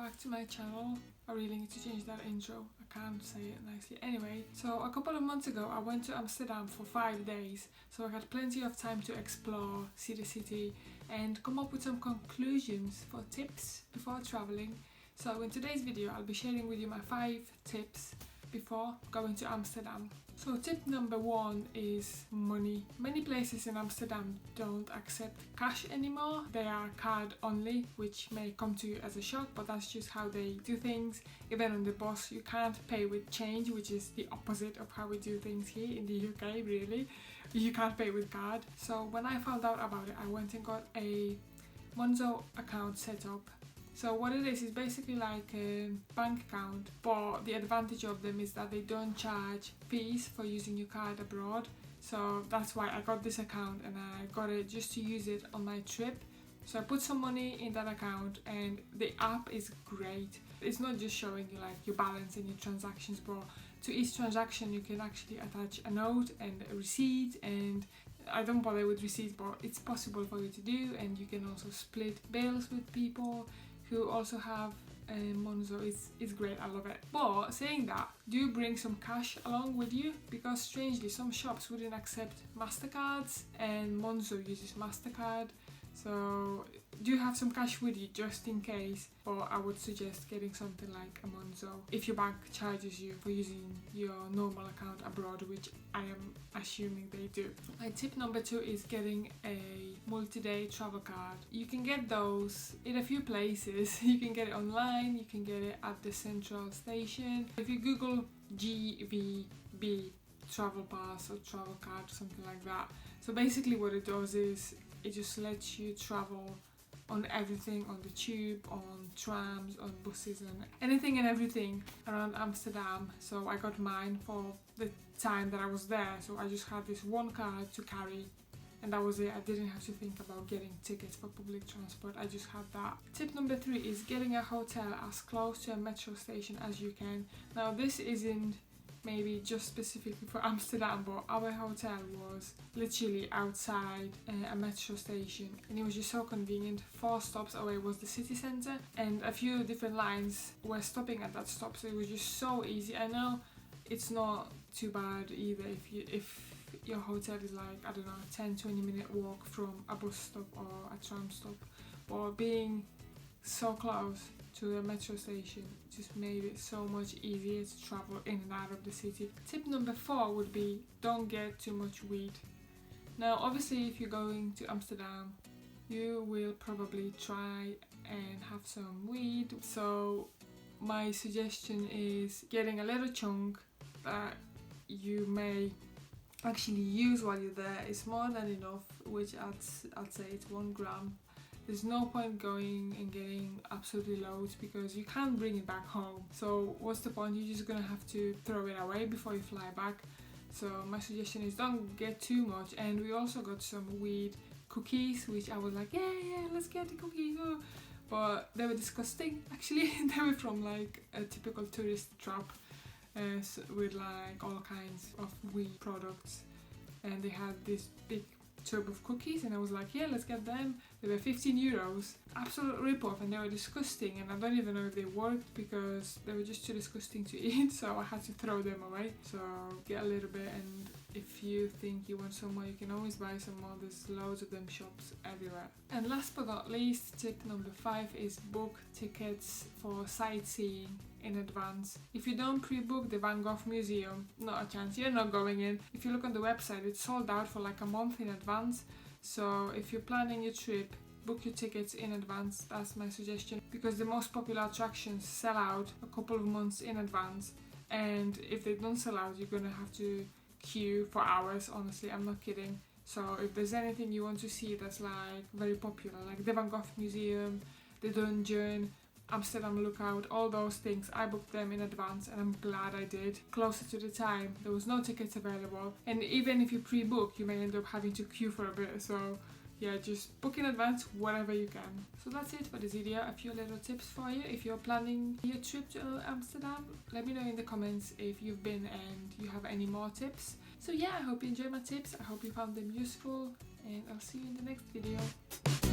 back to my channel. I really need to change that intro. I can't say it nicely. Anyway, so a couple of months ago I went to Amsterdam for 5 days, so I had plenty of time to explore, see the city and come up with some conclusions for tips before traveling. So in today's video I'll be sharing with you my 5 tips before going to Amsterdam. So tip number 1 is money. Many places in Amsterdam don't accept cash anymore. They are card only, which may come to you as a shock, but that's just how they do things. Even on the bus you can't pay with change, which is the opposite of how we do things here in the UK, really. You can't pay with card. So when I found out about it, I went and got a Monzo account set up. So what it is basically like a bank account, but the advantage of them is that they don't charge fees for using your card abroad. So that's why I got this account, and I got it just to use it on my trip. So I put some money in that account, and the app is great. It's not just showing you like your balance and your transactions, but to each transaction you can actually attach a note and a receipt, and I don't bother with receipts, but it's possible for you to do. And you can also split bills with people who also have Monzo. It's great, I love it. But saying that, do bring some cash along with you, because strangely some shops wouldn't accept MasterCards and Monzo uses MasterCard. So do have some cash with you just in case, or I would suggest getting something like a Monzo if your bank charges you for using your normal account abroad, which I am assuming they do. My tip number 2 is getting a multi-day travel card. You can get those in a few places. You can get it online, you can get it at the central station. If you Google GVB travel pass or travel card, something like that. So basically what it does is it just lets you travel on everything, on the tube, on trams, on buses, and anything and everything around Amsterdam. So I got mine for the time that I was there. So I just had this one card to carry, and that was it. I didn't have to think about getting tickets for public transport. I just had that. Tip number 3 is getting a hotel as close to a metro station as you can. Now this isn't maybe just specifically for Amsterdam, but our hotel was literally outside a metro station, and it was just so convenient. 4 stops away was the city centre, and a few different lines were stopping at that stop, so it was just so easy. I know it's not too bad either if your hotel is like, I don't know, 10-20 minute walk from a bus stop or a tram stop, but being so close to a metro station just made it so much easier to travel in and out of the city. Tip number 4 would be don't get too much weed. Now obviously if you're going to Amsterdam you will probably try and have some weed, so my suggestion is getting a little chunk that you may actually use while you're there. It's more than enough, which I'd say it's 1 gram. There's no point going and getting absolutely loads because you can't bring it back home. So what's the point? You're just gonna have to throw it away before you fly back. So my suggestion is don't get too much. And we also got some weed cookies, which I was like, yeah, let's get the cookies. Oh. But they were disgusting actually. They were from like a typical tourist trap with like all kinds of weed products. And they had this big tub of cookies, and I was like, yeah, let's get them. They were 15 euros. Absolute rip-off, and they were disgusting, and I don't even know if they worked because they were just too disgusting to eat, so I had to throw them away. So get a little bit, and if you think you want some more, you can always buy some more. There's loads of them shops everywhere. And last but not least, tip number 5 is book tickets for sightseeing in advance. If you don't pre-book the Van Gogh Museum, not a chance, you're not going in. If you look on the website, it's sold out for like a month in advance. So if you're planning your trip, book your tickets in advance. That's my suggestion, because the most popular attractions sell out a couple of months in advance, and if they don't sell out you're gonna have to queue for hours. Honestly, I'm not kidding. So if there's anything you want to see that's like very popular, like the Van Gogh Museum, the Dungeon, Amsterdam Lookout, all those things, I booked them in advance, and I'm glad I did. Closer to the time there was no tickets available, and even if you pre-book you may end up having to queue for a bit. So yeah, just book in advance whatever you can. So that's it for this video. A few little tips for you if you're planning your trip to Amsterdam. Let me know in the comments if you've been and you have any more tips. So yeah, I hope you enjoyed my tips. I hope you found them useful, and I'll see you in the next video.